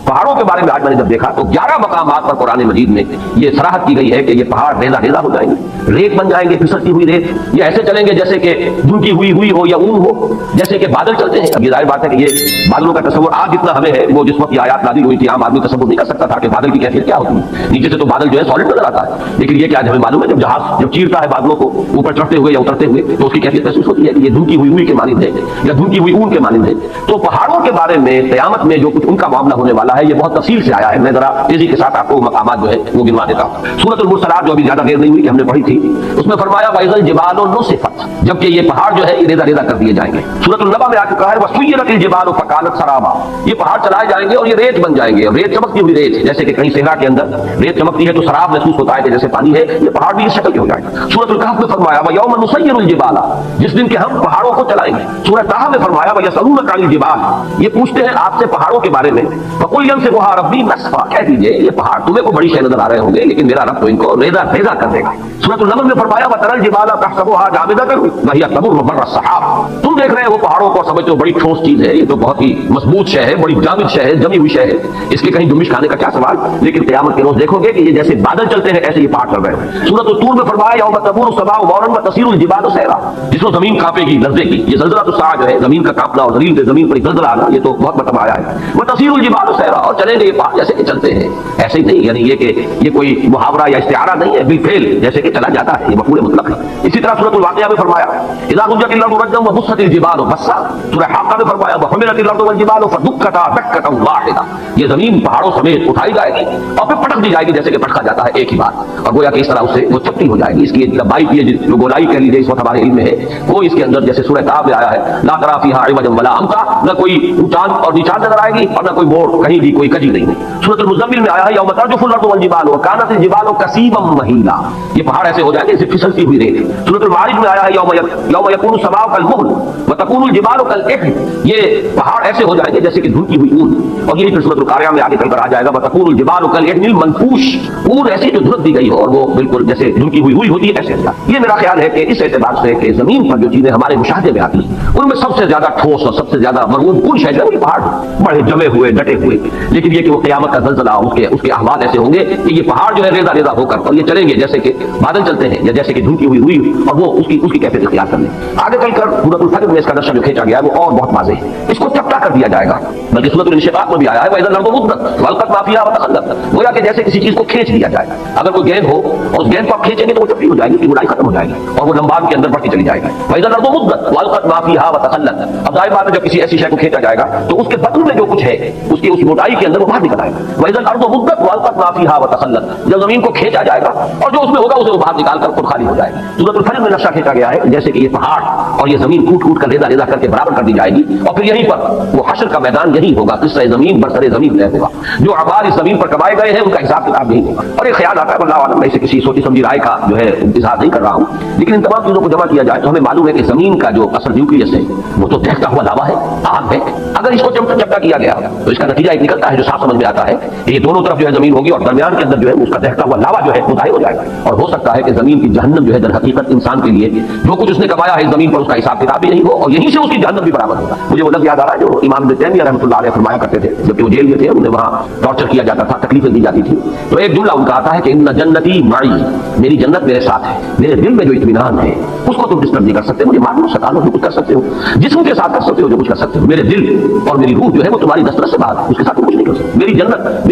پہاڑوں کے بارے میں آج میں نے جب دیکھا تو 11 مقامات پر قرآن مجید میں یہ صراحت کی گئی ہے کہ یہ پہاڑ ریزہ ریزہ ہو جائیں گے، ریت بن جائیں گے، پھسلتی ہوئی ریت، یہ ایسے چلیں گے جیسے کہ دھنکی ہوئی ہو یا اون ہو، جیسے کہ بادل چلتے ہیں۔ اب یہ ظاہر بات ہے کہ یہ بادلوں کا تصور آج جتنا ہمیں ہے وہ جس وقت یہ آیات نازل ہوئی تھی عام آدمی تصور نہیں کر سکتا تھا کہ بادل کی کیفیت کیا ہوتی ہے۔ نیچے سے تو بادل جو ہے سالڈ نظر آتا ہے، لیکن یہ کیا ہمیں معلوم ہے جب جہاز جب چیرتا ہے بادلوں کو اوپر چڑھتے ہوئے یا اترتے ہوئے تو اس کی کیفیت محسوس ہوتی ہے کہ یہ دھنکی ہوئی کے مانند ہے یا دھنکی ہوئی اون کے مانند ہے۔ تو پہاڑوں کے بارے میں قیامت میں جو کچھ ان کا معاملہ ہونے والا ہے یہ بہت تفصیل سے آیا ہے۔ میں ذرا تیزی کے ساتھ آپ کو مقامات جو ہے وہ گنوا دیتا ہوں۔ سورۃ المرسلات جو ابھی زیادہ دیر نہیں ہوئی کہ ہم نے پڑھی تھی، اس میں فرمایا وَإِذَا الْجِبَالُ نُصِفَتْ، جبکہ یہ پہاڑ جو ہے یہ ریزہ ریزہ کر دیے جائیں گے۔ سورۃ النبا میں آ چکا ہے وَسُيِّرَتِ الْجِبَالُ فَكَانَتْ سَرَابًا، یہ پہاڑ چلائے جائیں گے اور یہ ریت بن جائیں گے، ریت چمکتی ہوئی ریت، جیسے کہ کہیں صحرا کے اندر ریت چمکتی ہے تو سراب محسوس ہوتا ہے کہ جیسے پانی ہے، یہ پہاڑ بھی اس شکل کے ہو جائے گا۔ سورۃ الکہف میں فرمایا وَيَوْمَ نُسَيِّرُ الْجِبَالَ، جس دن کہ ہم پہاڑوں کو چلائیں گے۔ سورۃ طٰہٰ میں فرمایا وَيَسْأَلُونَكَ عَنِ الْجِبَالِ، یہ پوچھتے ہیں آپ سے پہاڑوں کے بارے میں، فَقُلْ يَنسِفُهَا رَبِّي نَسْفًا، کہہ دیجئے یہ پہاڑ تمہیں کو بڑی شے نظر آ رہے ہوں گے لیکن میرا رب تو ان کو ریزہ ریزہ کر دے گا۔ سورۃ النمل میں فرمایا وَتَرَى الْجِبَالَ تَحْسَبُهَا جَامِدَةً وَهِيَ تَمُرُّ مَرَّ السَّحَابِ، تم دیکھ رہے ہو وہ پہاڑوں کو سمجھتے ہو بڑی ٹھوس چیز ہے، یہ تو بہت ہی مضبوط شے ہے، بڑی جامد شے ہے، جمی ہوئی شے ہے، اس کے کہیں جنبش کھانے کا کیا سوال، لیکن قیامت کے روز دیکھو گے کہ یہ جیسے بادل چلتے ہیں ایسے یہ پہاڑ چل رہے ہیں۔ سورۃ الطور میں فرمایا یوم تمور السماء مورا وتسیر الجبال سیرا، جس کو زمین کانپے گی لرزے گی، یہ زلزلہ الساعہ جو ہے زمین کا کانپنا اور زمین پر زلزلہ آنا یہ تو بہت مرتبہ آیا ہے۔ وتسیر الجبال سیرا، اور چلیں گے یہ پہاڑ جیسے کہ چلتے ہیں، ایسے ہی نہیں، یعنی یہ کہ یہ کوئی محاورہ یا استعارہ نہیں ہے، بالفعل جیسے کہ چلا جاتا ہے، یہ مفعول مطلق ہے۔ اسی طرح سورۃ الواقعہ میں فرمایا اذا رجت الارض رجا وبست الجبال بسا، سورہ حاقہ میں فرمایا وحملت الارض والجبال فدکتا دکتا واحدہ، یہ زمین پہاڑوں سمیت اٹھائی جائے گی اور پھر پٹک دی جائے گی جیسے کہ پٹکا جاتا ہے ایک ہی بار، اور گویا کہ اس طرح اسے وہ چپٹی ہو جائے گی۔ اس کی لمبائی کی جو گولائی کہہ لیجیے اس وقت ہمارے علم میں ہے وہ اس کے اندر جیسے سورہ طٰہٰ میں آیا ہے لا تری فیہا عوجا ولا امتا، نہ کوئی اونچان اور نیچان نظر آئے گی اور نہ کوئی موڑ، کہیں بھی کوئی کجی نہیں ہے۔ سورۃ المزمل میں آیا ہے یوم ترجف الارض والجبال وکانت الجبال کثیبا مہیلا، یہ پہاڑ ایسے ہو جائیں گے جیسے پھسلتی ہوئی ریت۔ سورۃ المعارج میں آیا ہے یوم یکون السماء کالمہل وتکون الجبال کالعہن، یہ پہاڑ ایسے ہو جائیں گے جیسے کہ دھنکی ہوئی اون، اور یہی پھر سورۃ القاریہ میں آگے چل کر آ جائے گا وتکون الجبال کالعہن المنفوش، اون ایسی جو دھرک دی گئی ہو اور وہ بالکل جیسے دھنکی ہوئی ہوتی ہے ایسے۔ یہ میرا خیال ہے کہ اس اعتبار سے کہ زمین پر جو چیزیں ہمارے مشاہدے میں آتی ہیں ان میں سب سے زیادہ ٹھوس اور سب سے زیادہ مرغوب کن شے ہے وہ پہاڑ، بڑے جمے ہوئے ڈٹے ہوئے، لیکن یہ کہ وہ قیامت کا زلزلہ اس کے احوال ایسے ہوں گے کہ یہ پہاڑ جو ہے ریزہ ریزہ ہو کر اور یہ چلیں گے جیسے کہ بادل چلتے ہیں یا جیسے کہ دھنکی ہوئی اور وہ اس کی کیفیت اختیار کر لیں۔ آگے چل کر سورۃ الفجر میں اس کا نقشہ جو کھینچا گیا ہے وہ اور بہت واضح ہے، اس کو چپٹا کر دیا جائے گا، بلکہ سورۃ الانشقاق میں بھی آیا ہے وَإِذَا الْأَرْضُ مُدَّتْ وَأَلْقَتْ مَا فِيهَا وَتَخَلَّتْ، گویا کہ جیسے کسی چیز کو کھینچ دیا جائے گا، اگر کوئی گیند ہو اور اس گیند کو آپ کھینچیں گے تو وہ چپٹی ہو جائے گی، اس کی گولائی ختم ہو جائے گی اور وہ لمبان کے اندر بڑھتی چلی جائے گی۔ وَإِذَا الْأَرْضُ مُدَّتْ وَأَلْقَتْ مَا فِيهَا وَتَخَلَّتْ، اب ظاہر بات ہے جب کسی ایسی شے کو کھینچا جائے گا تو اس کے بطن میں جو کچھ ہے اس کی موٹائی کے اندر وہ باہر نکل آئے گا۔ وَإِذَا الْأَرْضُ مُدَّتْ وَأَلْقَتْ مَا فِيهَا وَتَخَلَّتْ، جب زمین کو کھینچا جائے گا اور جو اس میں ہوگا اسے وہ باہر نکال کر خود خالی ہو جائے گا۔ سورۃ الفجر میں نقشہ کھینچا گیا ہے جیسے کہ یہ پہاڑ اور یہ زمین کوٹ کوٹ کر ریزہ ریزہ کر کے برابر کر دی جائے گی اور پھر یہیں پر وہ حشر کا میدان یہی ہوگا، قصہ زمین برسر زمین طے ہوگا، جو اعمال اس زمین پر کمائے گئے ہیں ان کا حساب کتاب نہیں ہوگا۔ اور ایک خیال آتا ہے اللہ عالم میں اسے کسی سوچی سمجھی رائے کا جو ہے اظہار نہیں کر رہا ہوں، لیکن ان تمام چیزوں کو جمع کیا جائے تو ہمیں معلوم ہے کہ زمین کا جو اثر نیوکلیس ہے وہ تو دہتا ہوا لاوا ہے، آگ ہے۔ اگر اس کو چپٹا کیا گیا تو اس کا نتیجہ ایک نکلتا ہے جو صاف سمجھ میں آتا ہے کہ یہ دونوں طرف جو ہے زمین ہوگی اور درمیان کے اندر جو ہے اس کا دہتا ہوا لاوا جو ہے مداحل ہو جائے گا، اور ہو سکتا ہے کہ زمین کی جہنم جو ہے در حقیقت انسان کے لیے جو کچھ اس نے کمایا ہے زمین پر اس کا حساب کتاب بھی نہیں ہو اور یہیں سے اس کی جہنم بھی برابر ہوگا۔ مجھے وہ لفظ یاد آ رہا ہے جو امام ابن تیمیہ رحمۃ اللہ علیہ فرمایا کرتے تھے جبکہ وہ جیل میں تھے، انہیں وہاں ٹارچر کیا جاتا تھا، تکلیفیں دی جاتی تھی، تو ایک جملہ ان کا آتا ہے کہ ان جنتی معی، میری جنت میرے ساتھ ہے، میرے دل میں جو اطمینان ہے اس کو تم ڈسٹرب نہیں کر سکتے، مجھے مار لو ستا لو جو کچھ کر سکتے ہو، جسم کے ساتھ کر سکتے ہو جو کچھ کر سکتے ہو، میرے دل اور میری روح جو ہے وہ تمہاری دسترس سے باہر، اس کے ساتھ کچھ نہیں کر سکتے۔ میری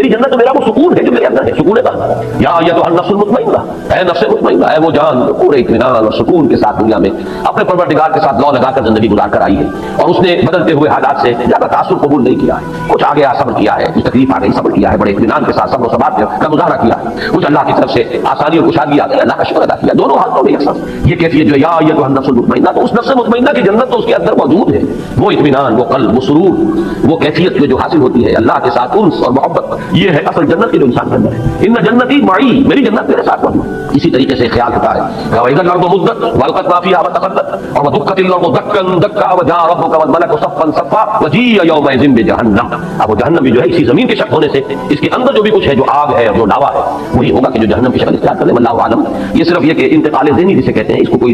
جنت تو میرا وہ سکون ہے جو میرے اندر ہے، سکون ہے یا ایھا النفس المطمئنہ، اے نفس مطمئنہ، اے وہ جان جو پورے اطمینان اور سکون کے ساتھ دنیا میں اپنے پروردگار کے ساتھ لو لگا کر زندگی گزار کر آئی ہے اور اس نے بدلتے ہوئے حالات سے زیادہ تاثر قبول نہیں کیا ہے، کچھ آ گیا صبر کیا ہے، کچھ تکلیف آ گئی صبر کیا ہے، بڑے اطمینان کے ساتھ صبر و ثبات کا مظاہرہ کیا ہے، کچھ اللہ کی طرف سے آسانی اور کشادگی آ گئی، اللہ کا شکر ادا کیا، دونوں حالتوں میں یکساں یہ کیفیت جو یا ایھا النفس المطمئنہ، تو اس نفس مطمئنہ کی جنت تو اس کے اندر موجود ہے، وہ اطمینان، وہ قلب، وہ سرور، وہ کیفیت جو حاصل ہوتی ہے اللہ کے ساتھ انس اور محبت، یہ ہے اصل جنت کی جو انسان کے اندر ہے۔ ان جنتی معی، میری جنت میرے ساتھ موجود ہے۔ اسی طریقے سے خیال ہوتا ہے وَإِذَا الْأَرْضُ مُدَّتْ وَأَلْقَتْ مَا فِيهَا وَتَخَلَّتْ وَدُكَّتِ الْأَرْضُ دَكًّا دَكًّا وَجَاءَ رَبُّكَ وَالْمَلَكُ صَفًّا صَفًّا وَجِيءَ يَوْمَئِذٍ بِجَهَنَّمَ، اب وہ جہنم بھی جو ہے اسی زمین کے شق ہونے سے اس کے اندر جو بھی کچھ ہے جو آگ ہے جو لاوا ہے وہی ہوگا کہ جو جہنم کی شکل اختیار کر لے، واللہ اعلم۔ یہ صرف یہ کہ انتقال ذہنی جسے کہتے ہیں اس کو کوئی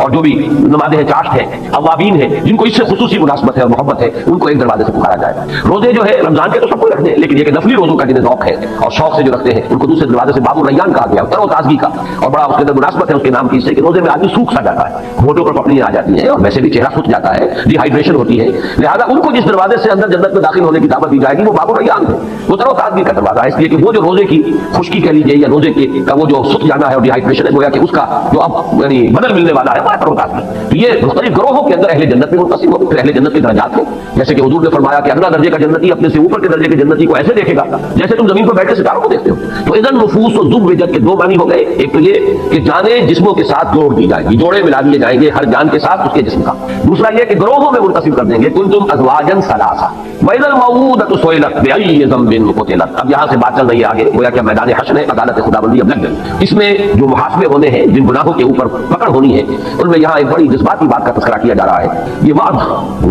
اور جو بھی نمازیں چاشت ہیں، اوابین ہیں، جن کو اس سے خصوصی مناسبت ہے اور محبت ہے، ان کو ایک دروازے سے پکارا جائے گا۔ روزے جو ہے رمضان کے تو سب کو رکھنے ہیں، لیکن یہ کہ نفلی روزوں کا جنہیں ذوق ہے اور شوق سے جو رکھتے ہیں ان کو دوسرے دروازے سے باب الریان کہا گیا، تر و تازگی کا، اور بڑا اس کے اندر مناسبت ہے اس کے نام کی، اس سے کہ روزے میں آدمی سوکھ سا جاتا ہے، ہونٹوں پر پپڑیاں آ جاتی ہیں اور ویسے بھی چہرہ سوکھ جاتا ہے، ڈی ہائیڈریشن ہوتی ہے، لہٰذا ان کو جس دروازے سے اندر جنت میں داخل ہونے کی دعوت دی جائے گی وہ باب الریان ہے، وہ تر و تازگی کا دروازہ ہے، اس لیے کہ وہ جو روزے کی خشکی کہہ لیجیے یا روزے کا وہ جو سوکھ جانا ہے اور ڈی ہائیڈریشن ہے، گویا کہ اس کا جو اب یعنی بدل ملنے والا ہے وہ تر و تازگی۔ تو یہ مختلف گروہوں کے اندر اہل جنت میں منقسم ہو، پھر اہل جنت کے درجات ہیں، جیسے کہ حضور نے فرمایا کہ اگلا درجے کا جنتی اپنے سے اوپر کے درجے کے جنتی کو ایسے دیکھے گا جیسے تم زمین پر بیٹھے ستاروں کو دیکھتے ہو۔ تو اذن نفوس و زوجت کے دو معنی ہو گئے، ایک تو یہ کہ جانیں جسموں کے ساتھ جوڑ دی جائیں گی، جوڑے ملا دیے جائیں گے ہر جان کے ساتھ اس کے جسم کا، دوسرا یہ کہ گروہوں میں منقسم کر دیں گے، کنتم ازواجا ثلاثا وَإِذَا الْمَوْءُودَةُ سُئِلَتْ بِأَيِّ ذَنبٍ قُتِلَتْ۔ اب یہاں سے بات چل رہی ہے آگے، گویا کہ میدان حشر ہے، عدالت خداوندی اب لگ گئی، اس میں جو محاسبے ہونے ہیں، جن گناہوں کے اوپر پکڑ ہونی ہے، ان میں یہاں ایک بڑی جذباتی بات کا تذکرہ کیا جا رہا ہے۔ یہ وعد،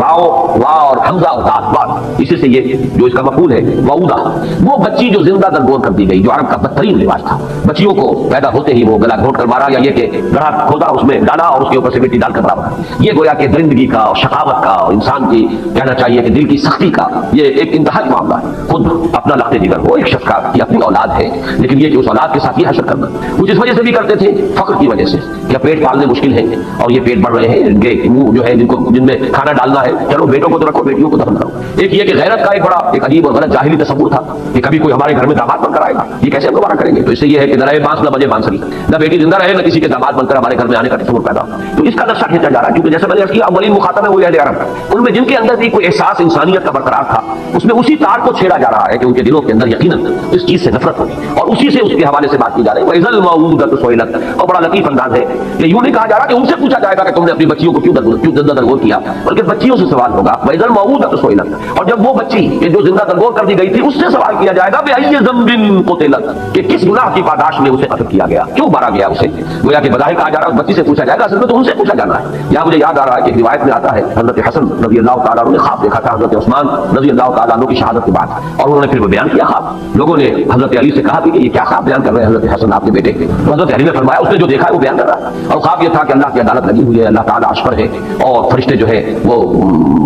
واو اور حمزہ اور دال، وعد، اسی سے یہ جو اس کا مفعول ہے وعودہ، وہ بچی جو زندہ درگور کر دی گئی، جو عرب کا بدترین رواج تھا، بچیوں کو پیدا ہوتے ہی وہ گلا گھونٹ کر مارا، یا یہ کہ گڑھا کھودا اس میں ڈالا اور اس کے اوپر سے مٹی ڈال کر برابر، یہ گویا کہ درندگی کا اور شقاوت کا اور انسان کی کہنا چاہیے کہ دل کی سختی کا یہ ایک انتہائی معاملہ ہے۔ خود اپنا لخت جگر ہو ایک شخص کا کہ اپنی اولاد ہے، لیکن یہ کہ اس اولاد کے ساتھ یہ حشر کرنا، وہ جس وجہ سے بھی کرتے تھے فقر کی وجہ سے، کہ پیٹ پالنے مشکل ہے اور یہ پیٹ بڑھ رہے ہیں، ان کے منہ جو ہے جن میں کھانا ڈالنا ہے، چلو بیٹوں کو تو رکھو بیٹیوں کو دفن کرو۔ ایک یہ کہ غیرت کا ایک بڑا ایک عجیب اور غلط جاہلی تصور تھا کہ کبھی کوئی ہمارے گھر میں داماد بن کر آئے گا، یہ کیسے ہم دوبارہ کریں گے؟ تو اس سے یہ ہے کہ نہ رہے بانس نہ بجے بانسری، نہ بیٹی زندہ رہے نہ کسی کے داماد بن کر ہمارے گھر میں آنے کا تصور پیدا ہو۔ تو اس کا نقشہ کھینچا جا رہا ہے، کیونکہ جیسے میں نے عرض کیا اولین مخاطب ہے وہ اہل عرب، ان میں جن کے اندر بھی کوئی احساس انسانیت کا برقرار تھا، اس میں اسی تار کو چھیڑا جا رہا ہے کہ ان کے دلوں کے اندر یقیناً اس چیز سے نفرت ہوگی، اور اسی سے اس کے حوالے سے بات کی جا رہی ہے وَإِذَا الْمَوْءُودَةُ سُئِلَتْ، اور بڑا لطیف انداز ہے کہ یوں نہیں کہا جا رہا کہ ان سے پوچھا جائے گا کہ تم نے اپنی بچیوں کو کیوں زندہ درگور کیا، بلکہ بچیوں سے سوال ہوگا وَإِذَا الْمَوْءُودَةُ سُئِلَتْ، اور جب وہ بچی جو زندہ درگور کر دی گئی تھی اس سے سوال کیا جائے گا بِأَيِّ ذَنبٍ قُتِلَتْ، کہ کس گناہ کی پاداش میں اسے قتل کیا گیا، کیوں مارا گیا اسے، گویا کہ بظاہر کہا جا رہا ہے اس بچی سے پوچھا جائے گا، اصل میں تو ان سے پوچھا جانا ہے۔ یہاں مجھے یاد آ رہا ہے کہ ایک روایت میں آتا ہے حضرت حسن رضی اللہ تعالیٰ عنہ نے خواب دیکھا تھا حضرت عثمان رضی اللہ تعالیٰ عنہ کی شہادت کے بعد، اور انہوں نے پھر وہ بیان کیا خواب، لوگوں نے حضرت علی سے کہا کہ یہ کیا خواب بیان کر رہے ہیں حضرت حسن آپ کے بیٹے کے، تو حضرت علی نے فرمایا اس نے جو دیکھا ہے وہ بیان کر رہا ہے، اور خواب یہ تھا کہ اللہ کی عدالت لگی ہوئی ہے، اللہ تعالیٰ عرش پر ہے اور فرشتے جو ہے وہ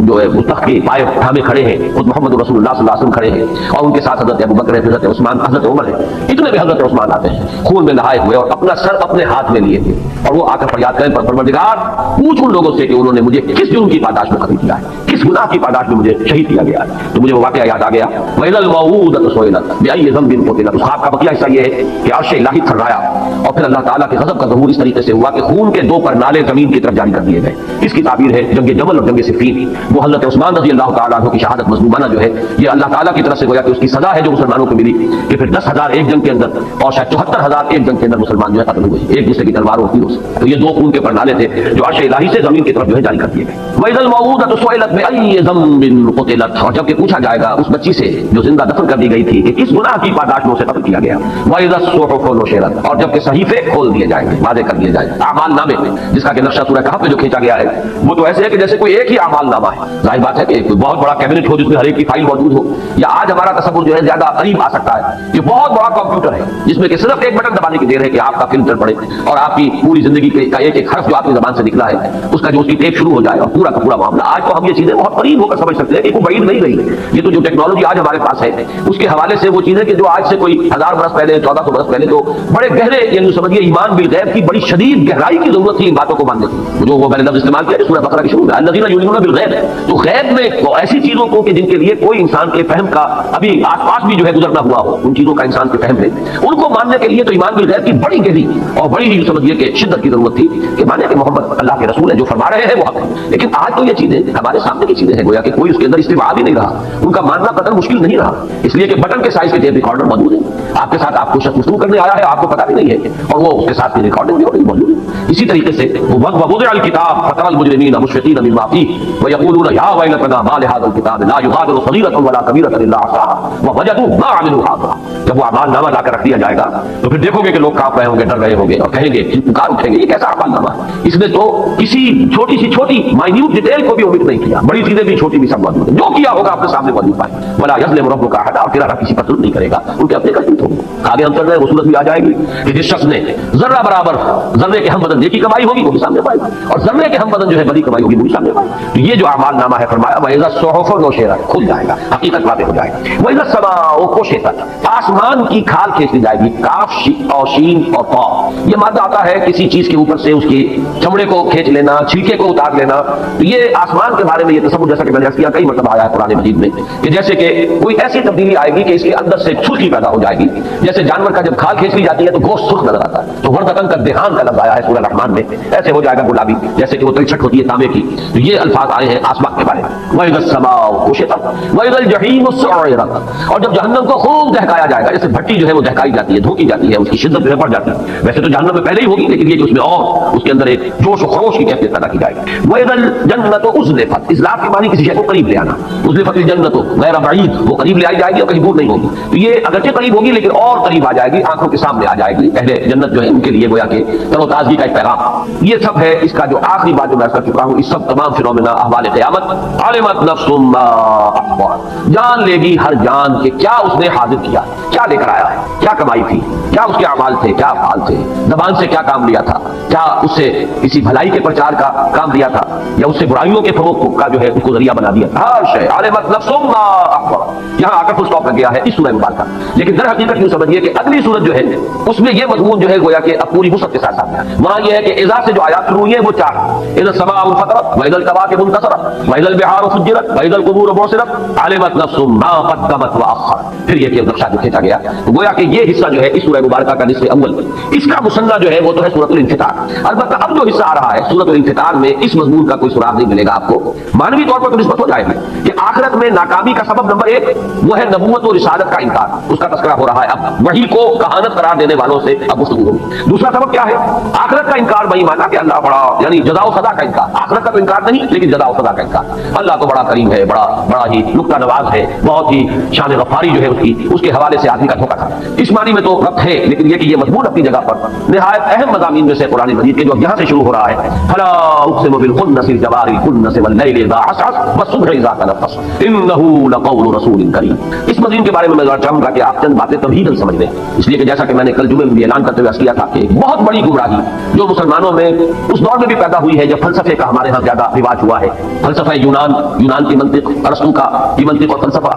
جو ہے اس تخت کے پائے تھامے کھڑے ہیں، خود محمد رسول اللہ صلی اللہ علیہ وسلم کھڑے ہیں، اور ان کے ساتھ حضرت ابوبکر ہے، حضرت عثمان، حضرت عمر ہے، اتنے میں حضرت عثمان آتے ہیں خون میں نہائے ہوئے اور اپنا سر اپنے ہاتھ میں لیے تھے، اور وہ آ کر فریاد کریں پروردگار پوچھ ان لوگوں سے کہ انہوں نے مجھے کس جرم کی پاداش میں قتل کیا ہے، کس گناہ کی پاداش میں مجھے شہید کیا گیا ہے۔ تو مجھے وہ واقعہ یاد آ گیا وَإِذَا الْمَوْءُودَةُ سُئِلَتْ بِأَيِّ ذَنبٍ قُتِلَتْ۔ اس خواب کا بقیہ حصہ یہ ہے کہ عرش الہی تھرایا اور پھر اللہ تعالیٰ کے غضب کا ظہور اس طریقے سے ہوا کہ خون کے دو پرنالے زمین کی طرف جاری کر دیے گئے۔ اس کی تعبیر ہے جنگ جمل اور جنگ صفین، وہ حضرت عثمان رضی اللہ تعالیٰ عنہ کی شہادت مظلومانہ جو ہے یہ اللہ تعالیٰ کی طرف سے گویا کہ اس کی سزا ہے جو مسلمانوں کو ملی کہ پھر 10,000 ایک جنگ کے اندر اور شاید 74,000 ایک جنگ کے اندر مسلمان جو ہے قتل ہوئے ایک دوسرے کی تلواروں اور تیروں سے۔ تو یہ دو خون کے پرنالے تھے جو عرش الہی سے زمین کی طرف جو ہے جاری کر دیے گئے۔ وَإِذَا الْمَوْءُودَةُ سُئِلَتْ بِأَيِّ ذَنبٍ قُتِلَتْ، اور جب کہ پوچھا جائے گا اس بچی سے جو زندہ دفن کر دی گئی تھی کہ کس گناہ کی پاداش میں اسے قتل کیا گیا۔ وَإِذَا الصُّحُفُ نُشِرَتْ، اور جب کہ صحیفے کھول دیے جائیں گے، واضح کر دیے جائیں گے، اعمال نامے جس کا کہ نقشہ سورہ کہف میں جو کھینچا گیا ہے وہ تو ایسے ہے کہ جیسے کوئی ایک ہی اعمال نامہ ہے، ظاہر بات ہے کہ کوئی بہت بڑا کیبنٹ ہو جس میں ہر ایک کی فائل موجود ہو، یا آج ہمارا تصور جو ہے زیادہ قریب آ سکتا ہے کہ بہت بڑا کمپیوٹر ہے جس میں کہ صرف ایک بٹن دبانے کی دیر ہے کہ آپ کا فلٹر پڑے اور آپ کی پوری زندگی کا ایک ایک حرف جو آپ کی زبان سے نکلا ہے اس کا جو اس کی ٹیپ شروع ہو جائے اور پورا کا پورا معاملہ۔ آج تو ہم یہ چیزیں بہت قریب ہو کر سمجھ سکتے ہیں کہ کوئی بعید نہیں رہی، یہ تو جو ٹیکنالوجی آج ہمارے پاس ہے اس کے حوالے سے وہ چیزیں کہ جو آج سے کوئی 1000 برس پہلے 1400 برس پہلے تو بڑے گہرے یعنی سمجھیے ایمان بالغیب کی بڑی شدید گہرائی کی ضرورت تھی ان باتوں کو ماننے کی، جو وہ میں نے لفظ استعمال کیا سورہ بقرہ کی شروع میں الذین یؤمنون بالغیب، تو غیب میں ایسی چیزوں کو کہ جن کے لیے کوئی انسان کے فہم کا ابھی آس پاس بھی جو ہے گزرنا ہوا ہو، ان چیزوں کا انسان کے فہم میں ان کو ماننے کے لیے تو ایمان بالغیب کی بڑی گہری اور بڑی ہی سمجھیے کہ شدت کی ضرورت تھی کہ مانے کہ محمد اللہ کے رسول ہے، جو فرما رہے ہیں وہ حق ہے۔ لیکن آج تو یہ چیزیں ہمارے سامنے کی چیزیں ہیں، گویا کہ کوئی اس کے اندر استوعاب ہی نہیں رہا، ان کا ماننا قدر مشکل نہیں رہا، اس لیے کہ بٹن کے سائز کے ٹیپ ریکارڈر موجود ہے، آپ کے ساتھ آپ کو شخص گفتگو کرنے آیا ہے آپ کو پتہ بھی نہیں ہے اور وہ اس کے ساتھ ریکارڈنگ بھی موجود ہے۔ اسی طریقے سے ووضع الکتاب فتری المجرمین مشفقین مما فیہ ویقولون یا ویلتنا ما لہذا الکتاب لا یغادر صغیرۃ ولا کبیرۃ الا احصاها ووجدوا ما عملوا حاضرا۔ جب وہ اعمال نامہ لا کر رکھ دیا جائے گا تو پھر دیکھو گے کہ لوگ کانپ رہے ہوں گے، ڈر رہے ہوں گے اور کہیں گے، پکار اٹھیں گے، یہ کیسا اعمال نامہ ہے؟ اس نے تو کسی چھوٹی سی چھوٹی مائنیوٹ ڈیٹیل کو بھی اومٹ نہیں کیا، بڑی چیزیں بھی چھوٹی بھی سب موجود ہیں، جو کیا ہوگا اپنے سامنے موجود پائے۔ ولا یظلم ربک احدا، اور تیرا رب کسی پر ظلم نہیں کرے گا، ان کے اپنے کرتوت ہوں گے۔ آگے ہم چل رہے ہیں، وہ صورت بھی آ جائے گی کہ جس شخص نے ذرہ برابر ذرے کے ہم بدن نیکی کمائی ہوگی وہ بھی سامنے پائے گا، اور ذرے کے ہم بدن جو ہے بدی کمائی ہوگی وہ بھی سامنے پائے گا۔ تو یہ جو اعمال نامہ ہے فرمایا وَإِذَا الصُّحُفُ نُشِرَتْ، کھل جائے گا، حقیقت واضح ہو جائے گا۔ وَإِذَا السَّمَاءُ كُشِطَتْ، آسمان کی کھال کھینچ لی جائے گی، کاف اور شین اور طا، یہ مادہ آتا ہے کسی چیز کے اوپر سے اس کی چمڑے کو کھینچ لینا، چھلکے کو اتار لینا۔ تو یہ آسمان کے بارے میں یہ تصور جیسا کہ میں نے کیا کئی مرتبہ آیا ہے قرآن مجید میں کہ جیسے کہ کوئی ایسی تبدیلی آئے گی کہ اس کے اندر سے سرخی پیدا ہو جائے گی، جیسے جانور کا جب کھال کھینچ لی جاتی ہے تو گوشت سرخ نظر آتا ہے، تو وردکن کا دہان کا لفظ آیا ہے سورہ رحمان میں، ایسے ہو جائے گا گلابی جیسے کہ وہ تلچھٹ ہوتی ہے تانبے کی۔ تو یہ الفاظ آئے ہیں آسمان کے بارے میں۔ وَإِذَا السَّمَاءُ كُشِطَتْ وَإِذَا الْجَحِيمُ سُعِّرَتْ، اور جب جہنم کو خوب دہکایا جائے گا، جیسے بھٹی جو ہے وہ دہکائی جاتی ہے، دھوکی جاتی ہے، اس کی شدت جو ہے بڑھ جاتی ہے، ویسے تو جہنم میں پہلے ہی ہوگی لیکن یہ کہ اس میں اور اس کے اندر ایک جوش و خروش کی کیفیت پیدا کی جائے گی۔ وَإِذَا الْجَنَّةُ أُزْلِفَتْ، اِزلاف کے معنی کسی شے کو قریب لے آنا، أُزْلِفَتِ الْجَنَّةُ غیر بعید، وہ قریب لے آئی جائے گی اور کہیں دور نہیں ہوگی۔ تو یہ اگرچہ قریب ہوگی لیکن اور قریب آ جائے گی، آنکھوں کے سامنے آ جائے گی۔ اہل جنت جو ہے ان کے لیے گویا کہ تر و تازگی کا ایک پیغام۔ یہ سب ہے اس کا جو آخری بات جو میں کر چکا ہوں، اس سب تمام فنومنا احوال قیامت۔ عَلِمَتْ نَفْسٌ مَّا أَحْضَرَتْ، جان لے گی ہر جان کہ کیا اس نے حاضر کیا، کیا لے کر آیا ہے، کیا کمائی تھی، کیا اس کے اعمال تھے، کیا افعال تھے، زبان سے کیا کام لیا تھا، کیا اس سے کسی بھلائی کے پرچار کا کام لیا تھا یا اس سے برائیوں کے فروغ کا جو ہے اس کو ذریعہ بنا دیا تھا۔ ہر شے عَلِمَتْ نَفْسٌ مَّا أَحْضَرَتْ، یہاں آ کر فل اسٹاپ لگ گیا ہے اس سورہ مبارکہ، لیکن در حقیقت یوں سمجھیے کہ اگلی سورت جو ہے اس میں یہ مضمون جو ہے گویا کہ اب پوری وسعت کے ساتھ آتا ہے۔ وہاں یہ ہے کہ اذا سے جو آیات شروع ہوئی ہیں وہ چار، اذا السماء انفطرت واذا الكواكب انتثرت واذا البحار فجرت واذا القبور بعثرت علمت نفس ما قدمت واخرت، پھر یہ کہ نقشہ جو کھینچا گیا، گویا کہ یہ حصہ جو ہے اس سورہ مبارکہ کا نصف اول، اس کا مسنہ جو ہے وہ تو ہے سورۃ الانفطار۔ البتہ اب جو حصہ آ رہا ہے سورۃ الانفطار میں اس مضمون کا کوئی سراغ نہیں ملے گا آپ کو، معنوی طور پر تو نسبت ہو جائے گی کہ آخرت میں ناکامی کا سبب نمبر ایک وہ ہے نبوت و رسالت کا انکار، اس کا تذکرہ ہو رہا ہے۔ اب وحی کو کہانت قرار دینے والوں سے اب گفتگو ہوگی۔ دوسرا سبب کیا ہے؟ آخرت کا انکار، بھائی مانا کہ اللہ بڑا، یعنی جزا و سزا کا انکار، آخرت کا تو انکار نہیں لیکن جزا و سزا کا انکار۔ اللہ تو بڑا کریم ہے، بڑا ہی نکتہ نواز ہے، بہت ہی شان غفاری جو ہے اس کے حوالے سے آدمی کا دھوکہ تھا، اس معنی میں تو ربط ہے، لیکن یہ کہ یہ مضمون اپنی جگہ پر نہایت اہم مضامین میں سے قرآن مجید کے جو یہاں سے شروع ہو رہا ہے، فلا اقسم بالخنس الجوار الكنس واللیل اذا عسعس والصبح اذا تنفس انه لقول رسول کریم۔ اس مضمون کے بارے میں ذرا چاہوں گا کہ آپ چند باتیں تمہیداً سمجھ لیں، اس لیے کہ جیسا کہ میں نے کل جمعے میں اعلان کرتے ہوئے کیا تھا کہ بہت بڑی گمراہی جو مسلمانوں میں اس دور میں بھی پیدا ہوئی ہے جب فلسفے کا ہمارے ہاں زیادہ رواج ہوا ہے، فلسفہ یونان کی منطق، ارسطو کا یہ منطق اور فلسفہ،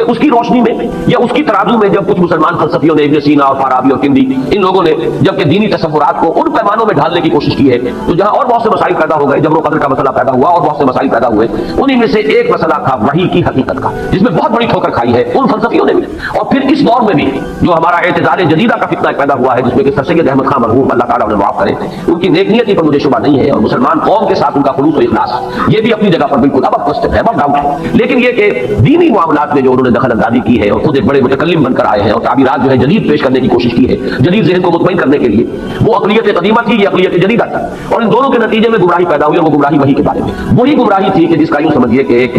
اس کی روشنی میں یا اس کی ترازو میں جب کچھ مسلمان فلسفیوں نے ابن سینا اور فارابی اور کندی ان لوگوں نے جبکہ دینی تصورات کو ان پیمانوں میں ڈھالنے کی کوشش کی ہے، تو جہاں اور بہت سے مسائل پیدا ہو گئے، جبر و قدر کا مسئلہ پیدا ہوا اور بہت سے مسائل پیدا ہوئے، انہی میں سے ایک مسئلہ تھا وحی کی حقیقت کا، جس میں بہت بڑی ٹھوکر کھائی ہے ان فلسفیوں نے بھی، اور پھر اس دور میں بھی جو ہمارا اعتزال جدیدہ کا فتنہ پیدا ہوا ہے جس میں کہ سر سید احمد خان مرحوم اللہ تعالیٰ انہیں معاف کرے، ان کی نیک نیتی پر مجھے شبہ نہیں ہے، اور مسلمان قوم کے ساتھ ان کا خلوص و اخلاص یہ بھی اپنی جگہ پر بالکل اب کوسچن ہے، اب ڈاؤٹ ہے، لیکن یہ کہ دینی معاملات میں جو انہوں نے دخل اندازی کی ہے اور خود ایک بڑے متکلم بن کر آئے ہیں اور تعبیرات جو ہے جدید پیش کرنے کی کوشش کی ہے جدید ذہن کو مطمئن کرنے کے لیے، وہ اقلیت قدیمہ تھی، یہ اقلیت جدیدہ تھی، اور ان دونوں کے نتیجے میں گمراہی پیدا ہوئی، اور وہ گمراہی وحی کے بارے میں وہی گمراہی تھی کہ جس کا یوں سمجھیے کہ ایک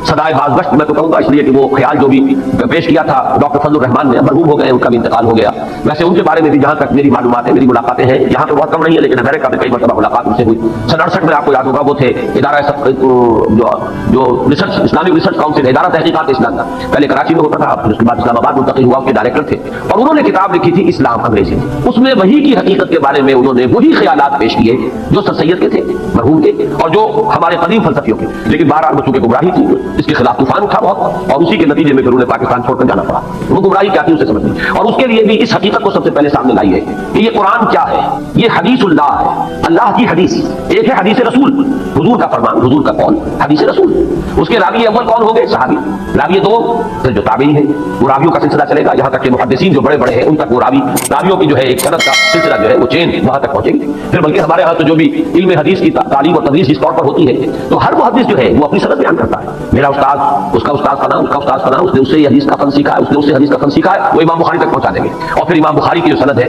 صدائے بازگشت میں تو کہوں گا، اس لیے کہ وہ خیال جو بھی پیش کیا تھا ڈاکٹر فضل الرحمان نے، مرحوم ہو گئے، ان کا بھی انتقال ہو گیا، ویسے ان کے بارے میں بھی جہاں تک میری معلومات ہے، میری ملاقاتیں ہیں، یہاں تو بہت کم نہیں ہے لیکن امریکہ میں کئی مرتبہ ملاقات ان سے ہوئی۔ 67 میں آپ کو یاد ہوگا وہ تھے ادارہ جو ریسرچ اسلامک ریسرچ کاؤنسل، ادارہ تحقیقات اسلام کا، پہلے کراچی میں ہوتا تھا، پھر اس کے بعد اسلام آباد منتقل ہوا، اس کے ڈائریکٹر تھے، اور انہوں نے کتاب لکھی تھی اسلام انگریزی، اس میں وحی کی حقیقت کے بارے میں انہوں نے وہی خیالات پیش کیے جو سر سید کے تھے مرحوم کے اور جو ہمارے قدیم فلسفیوں کے، لیکن بہرحال بچوں کی گمراہی تھی، اس کے خلاف طوفان اٹھا بہت، اور اسی کے نتیجے میں پھر انہیں پاکستان چھوڑ کر جانا پڑا۔ وہ گمراہی کیا تھی اسے سمجھیں، اور اس کے لیے بھی اس حقیقت کو سب سے پہلے سامنے لائی ہے کہ یہ قرآن کیا ہے، یہ حدیث اللہ ہے، اللہ کی حدیث، ایک ہے حدیث رسول، حضور کا فرمان، حضور کا قول، حدیث رسول، اس کے راوی اول کون ہوں گے؟ صحابی، راوی دو پھر جو تابعی ہیں، وہ راویوں کا سلسلہ چلے گا یہاں تک کہ محدثین جو بڑے بڑے ہیں ان تک وہ راویوں کی جو ہے ایک سند کا سلسلہ جو ہے وہ چین وہاں تک پہنچے گی، پھر بلکہ ہمارے ہاں تو جو بھی علم حدیث کی تعلیم اور تدریس جس طور پر ہوتی ہے تو ہر محدث جو ہے وہ اپنی سند بیان کرتا ہے، میرا استاد، اس کا استاد کا نام، اس کا استاد کا نام، اس نے اس سے یہ حدیث کا فن سیکھا ہے، اس نے اس سے حدیث کا فن سیکھا ہے، وہ امام بخاری تک پہنچا دیں گے، اور پھر امام بخاری کی جو سند ہے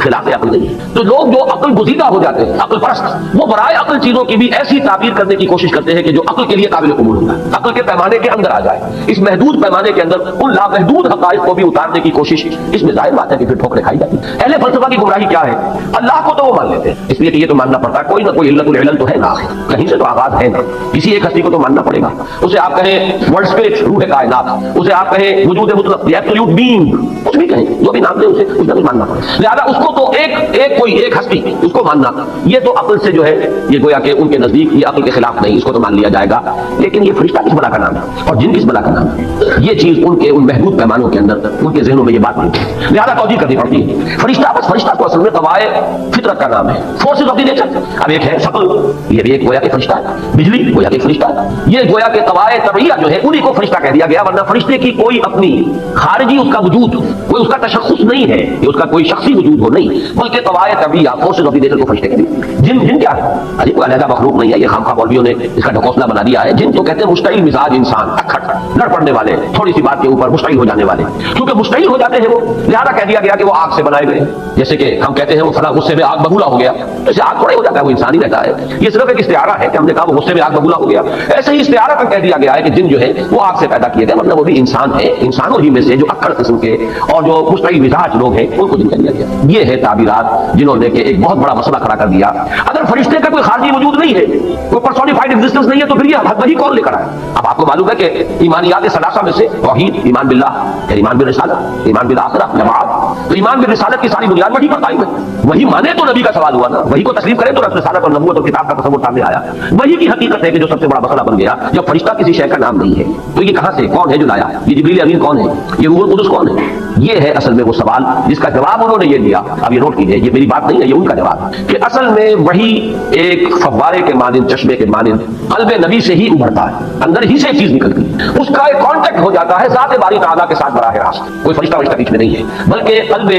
خلاف عقل نہیں ہے۔ تو لوگ جو عقل گزیدہ ہو جاتے ہیں، عقل پرست، وہ برائے عقل چیزوں کی بھی ایسی تعبیر کرنے کی کوشش کرتے ہیں کہ جو عقل کے لیے قابل قبول ہوگا، عقل کے پیمانے کے اندر آ جائے۔ اس محدود پیمانے کے اندر ان لامحدود حقائق کو بھی اتارنے کی کوشش، اس میں ظاہر بات ہے کہ پھر ٹھوکریں کھائی جاتی ہیں۔ اہل فلسفہ کی گمراہی کیا ہے؟ اللہ کو تو وہ مان لیتے ہیں، اس لیے کہ یہ تو ماننا پڑتا ہے، کوئی نہ کوئی علت العلل تو ہے نا، کہیں سے تو آغاز ہے نا، کسی ایک ہستی کو تو ماننا پڑے گا۔ اسے آپ کہیں ورلڈ اسپرٹ، روح کائنات، اسے آپ کہیں وجود مطلق، دی ایبسولوٹ بینگ، کچھ بھی کہیں، جو بھی نام دیں اسے کچھ نہ کچھ ماننا پڑے گا۔ لہٰذا اس کو تو ایک ہستی، اس کو ماننا، یہ تو عقل سے جو ہے، یہ گویا کہ ان کے نزدیک یہ عقل کے خلاف نہیں، اس کو تو مان لیا جائے گا۔ لیکن یہ فرشتہ کس بلا کا نام ہے اور جن کس بلا کا نام ہے؟ یہ چیز ان کے ان محدود پیمانوں کے اندر، ان کے ذہنوں میں یہ بات نہیں ہے، لہٰذا توجیہ کرنی پڑتی ہے۔ فرشتہ بس فرشتہ تو اصل میں قوائے فطرت کا نام ہے، فورسز آف دی نیچر۔ اب ایک ہے شکل، یہ بھی ایک گویا کہ فرشتہ ہے، بجلی گویا کہ فرشتہ ہے، یہ گویا کہ قوائے طبیعیہ جو ہے انہی کو فرشتہ کہہ دیا گیا، ورنہ فرشتے کی کوئی اپنی خارجی اس کا وجود، کوئی اس کا تشخص نہیں ہے کہ اس کا کوئی شخصی وجود ہو، نہیں، بلکہ قوائے طبیعیہ، فورسز آف دی نیچر کو فرشتے کہتے ہیں۔ جن کیا ہے؟ ابھی کوئی علیحدہ مخلوق نہیں ہے، یہ خامخواہ مولویوں نے اس کا ڈھکوسلا بنا دیا ہے۔ جن تو کہتے ہیں مشتعل مزاج انسان، اکھٹ لڑ پڑنے والے، تھوڑی سی بات کے اوپر مشتعل ہو جانے والے، کیونکہ مشتعل ہو جاتے ہیں وہ، لہذا کہہ دیا گیا کہ وہ آگ سے بنائے گئے۔ جیسے کہ ہم کہتے ہیں وہ فلاں غصے میں آگ ببولا ہو گیا، ایسے آگ تھوڑے ہو جاتا ہے، وہ انسان ہی رہتا ہے۔ یہ صرف ایک استعارہ ہے کہ ہم نے کہا وہ غصے میں آگ ببولا ہو گیا، ایسے ہی استعارہ کا کہہ دیا گیا ہے کہ جن جو ہے وہ آگ سے پیدا کیے گئے، ورنہ وہ بھی انسان ہے، انسانوں ہی میں سے جو اکڑ قسم کے اور جو مشتعل مزاج لوگ ہیں ان کو جن کہہ دیا گیا۔ یہ ہے تعبیرات جنہوں نے کہ ایک بہت بڑا مسئلہ کھڑا کر دیا۔ اگر فرشتے کا کوئی خارجی وجود نہیں ہے، کوئی پرسونیفائڈ ایگزسٹنس نہیں ہے، تو پھر یہ وہی کون لے کر آئے؟ اب آپ کو معلوم ہے کہ ایمانیات ثلاثہ میں سے توحید، ایمان باللہ، ایمان بالرسالت، ایمان بالآخرہ، جماعت، تو ایمان بالرسالت کی ساری بنیاد وہی پر قائم ہے۔ وہی مانے تو نبی کا سوال ہوا نا، وہی کو تسلیم کرے تو رسالت اور نبوت اور کتاب کا تصور سامنے آیا۔ وہی کی حقیقت ہے کہ جو سب سے بڑا مسئلہ بن گیا، جب فرشتہ کسی شے کا نام نہیں ہے تو یہ کہاں سے، کون ہے جو لایا؟ یہ جبریل امین کون ہے؟ یہ روح القدس کون ہے؟ یہ ہے اصل میں وہ سوال جس کا جواب انہوں نے یہ دیا۔ اب یہ نوٹ کیجئے، یہ میری بات نہیں ہے، یہ ان کا جواب ہے کہ اصل میں وہی ایک فوارے کے مانند، چشمے کے مانند قلب نبی سے ہی ابھرتا ہے، اندر ہی سے چیز نکلتی ہے، اس کا ایک کانٹیکٹ ہو جاتا ہے ذات باری تعالیٰ کے ساتھ براہ راست۔ کوئی فرشتہ بیچ میں نہیں ہے، بلکہ قلب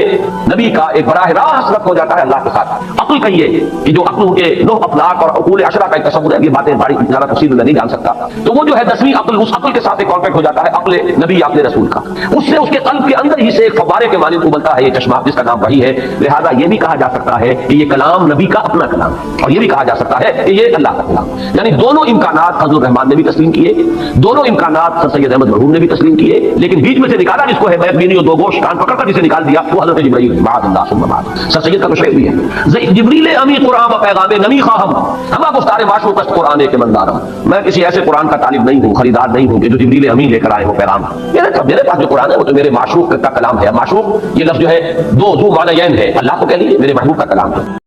نبی کا ایک براہ راست ربط ہو جاتا ہے اللہ کے ساتھ۔ عقل کہیے کہ جو عقل کے 9 افلاک اور عقول عشرہ کا ایک تصور ہے، یہ باتیں بڑی زیادہ تفصیل میں نہیں جان سکتا، تو وہ جو ہے 10ویں عقل، اس عقل کے ساتھ ایک کانٹیکٹ ہو جاتا ہے عقل نبی، عقل رسول کا، اس سے اس کے قلب کے اندر ہی سے ایک فوارے کے مانند ابلتا ہے یہ چشمہ جس کا نام وہی ہے۔ لہذا یہ بھی کہا جا سکتا ہے کہ یہ کلام نبی کا اپنا کلام ہے، اور یہ بھی کہا جا سکتا ہے کہ یہ اللہ کا کلام، یعنی دونوں امکانات فضل الرحمان نے بھی تسلیم کیے، دونوں امکانات سر سید احمد مرحوم نے بھی تسلیم کیے، لیکن بیچ میں سے نکالا جس کو ہے بیک بینی اور دو گوش کان پکڑ کر جسے نکال دیا وہ حضرت جبرائیل معاذ اللہ ثم معاذ۔ سر سید کا تو شعر بھی ہے، جبریل امی قرآن و پیغام نمی خواہم، ہما گفتار معشوق است قرآن کے مندارم۔ میں کسی ایسے قرآن کا طالب نہیں ہوں، خریدار نہیں ہوں کہ جو جبریل امی لے کر آئے ہو پیغام۔ میرے پاس جو قرآن ہے وہ تو میرے معشوق کا کلام ہے۔ معشوق یہ لفظ جو ہے دو معنیین ہے، اللہ کو کہہ لیجیے، میرے محبوب کا کلام ہے۔